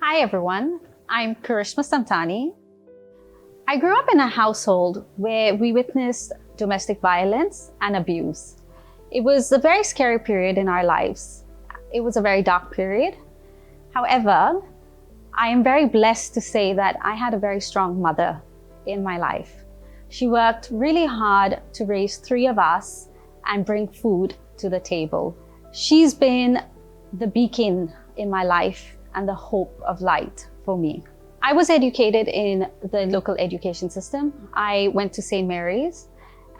Hi everyone, I'm Karishma Santani. I grew up in a household where we witnessed domestic violence and abuse. It was a very scary period in our lives. It was a very dark period. However, I am very blessed to say that I had a very strong mother in my life. She worked really hard to raise 3 of us and bring food to the table. She's been the beacon in my life and the hope of light for me. I was educated in the local education system. I went to St. Mary's,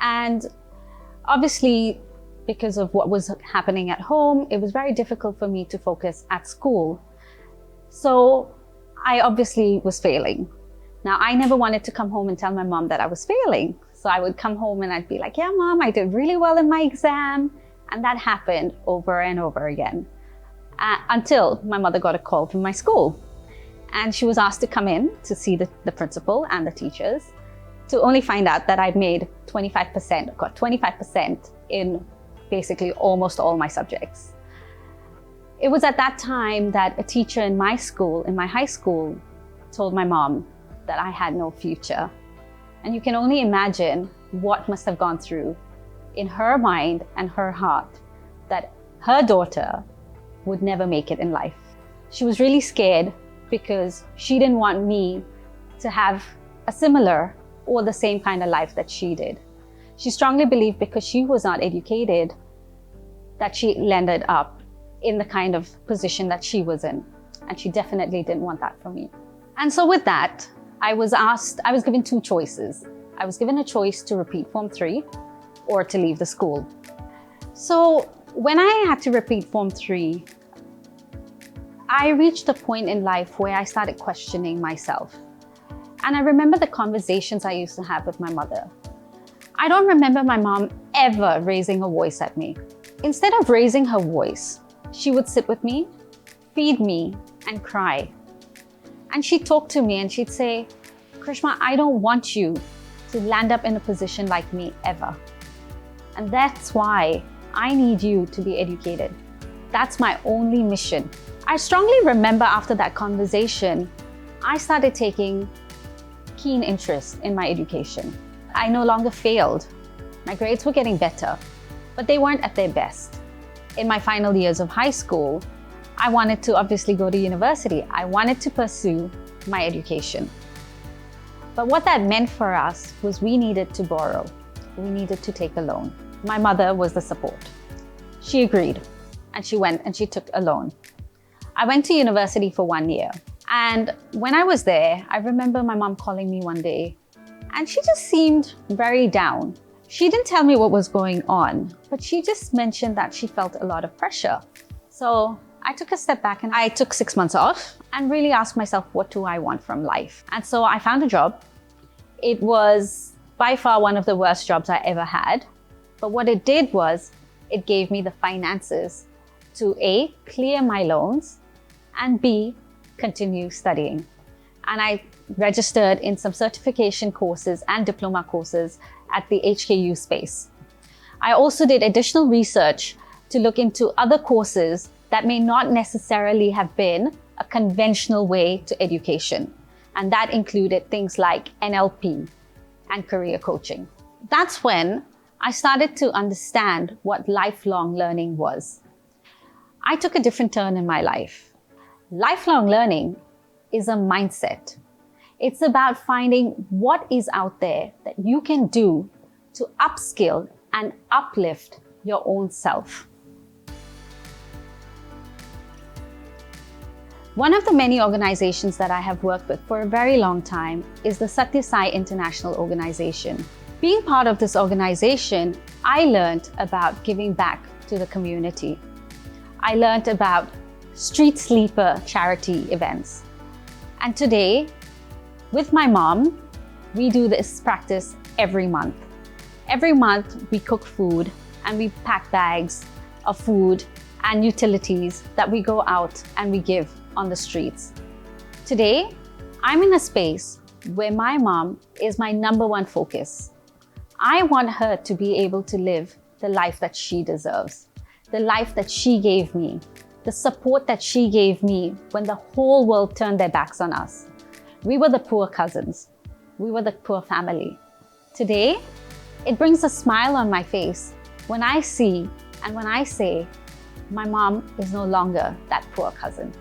and obviously because of what was happening at home, it was very difficult for me to focus at school. So I obviously was failing. Now, I never wanted to come home and tell my mom that I was failing. So I would come home and I'd be like, yeah, mom, I did really well in my exam. And that happened over and over again. Until my mother got a call from my school. And she was asked to come in to see the principal and the teachers, to only find out that I'd made 25% in basically almost all my subjects. It was at that time that a teacher in my school, in my high school, told my mom that I had no future. And you can only imagine what must have gone through in her mind and her heart, that her daughter would never make it in life. She was really scared because she didn't want me to have a similar or the same kind of life that she did. She strongly believed because she was not educated that she landed up in the kind of position that she was in. And she definitely didn't want that for me. And so with that, I was given 2 choices. I was given a choice to repeat Form 3 or to leave the school. So when I had to repeat Form 3, I reached a point in life where I started questioning myself. And I remember the conversations I used to have with my mother. I don't remember my mom ever raising her voice at me. Instead of raising her voice, she would sit with me, feed me, and cry. And she'd talk to me and she'd say, Karishma, I don't want you to land up in a position like me ever. And that's why I need you to be educated. That's my only mission. I strongly remember after that conversation, I started taking keen interest in my education. I no longer failed. My grades were getting better, but they weren't at their best. In my final years of high school, I wanted to obviously go to university. I wanted to pursue my education. But what that meant for us was we needed to borrow. We needed to take a loan. My mother was the support. She agreed, and she went and she took a loan. I went to university for 1 year. And when I was there, I remember my mom calling me one day, and she just seemed very down. She didn't tell me what was going on, but she just mentioned that she felt a lot of pressure. So I took a step back and I took 6 months off and really asked myself, what do I want from life? And so I found a job. It was by far one of the worst jobs I ever had. But what it did was, it gave me the finances to A, clear my loans, and B, continue studying. And I registered in some certification courses and diploma courses at the HKU space. I also did additional research to look into other courses that may not necessarily have been a conventional way to education. And that included things like NLP and career coaching. That's when I started to understand what lifelong learning was. I took a different turn in my life. Lifelong learning is a mindset. It's about finding what is out there that you can do to upskill and uplift your own self. One of the many organizations that I have worked with for a very long time is the Satya Sai International Organization. Being part of this organization, I learned about giving back to the community. I learned about street sleeper charity events. And today, with my mom, we do this practice every month. Every month, we cook food and we pack bags of food and utilities that we go out and we give on the streets. Today, I'm in a space where my mom is my #1 focus. I want her to be able to live the life that she deserves, the life that she gave me, the support that she gave me when the whole world turned their backs on us. We were the poor cousins. We were the poor family. Today, it brings a smile on my face when I see and when I say, my mom is no longer that poor cousin.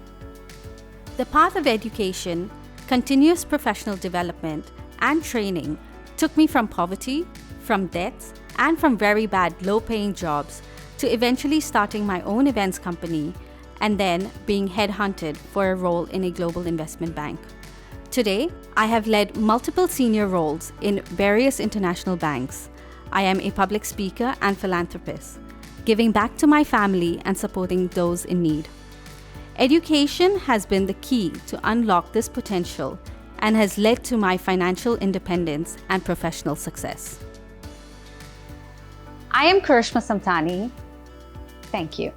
The path of education, continuous professional development, and training took me from poverty, from debts, and from very bad low-paying jobs to eventually starting my own events company and then being headhunted for a role in a global investment bank. Today, I have led multiple senior roles in various international banks. I am a public speaker and philanthropist, giving back to my family and supporting those in need. Education has been the key to unlock this potential and has led to my financial independence and professional success. I am Karishma Samtani. Thank you.